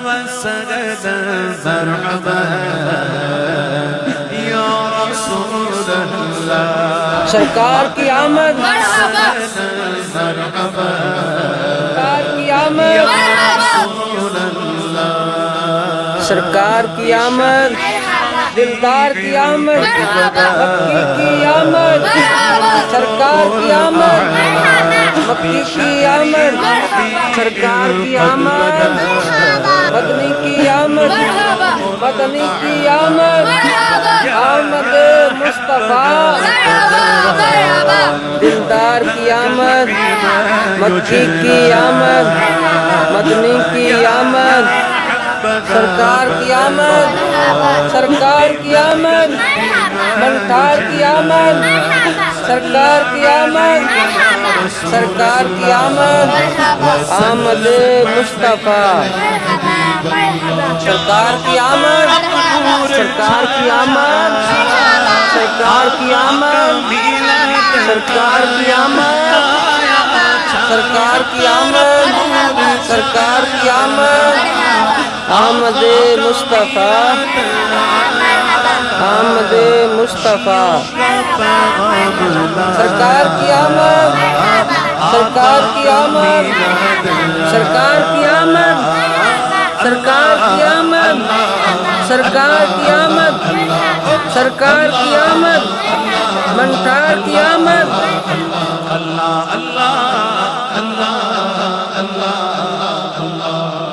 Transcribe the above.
وسجد مرحبا یا رسول اللہ سرکار کی آمد مرحبا سرکار کی آمد رسول اللہ سرکار کی آمد دلدار کی آمد مکی کی آمد سرکار کی آمد مکی کی آمد سرکار کی آمد مدنی کی آمد مدنی کی آمد آمد مصطفیٰ دلدار کی آمد مکی کی آمد مدنی کی آمد سرکار کی آمد سرکار کی آمد منٹار کی آمد سرکار کی آمد سرکار کی آمد آمد مصطفیٰ سرکار کی آمد سرکار کی آمد سرکار کی آمد سرکار کی آمد سرکار کی آمد سرکار کی آمد آمد مصطفیٰ آمد مصطفیٰ سرکار کی آمد سرکار کی آمد سرکار کی آمد سرکار کی آمد سرکار کی آمد سرکار کی آمد منٹار کی آمد اللہ اللہ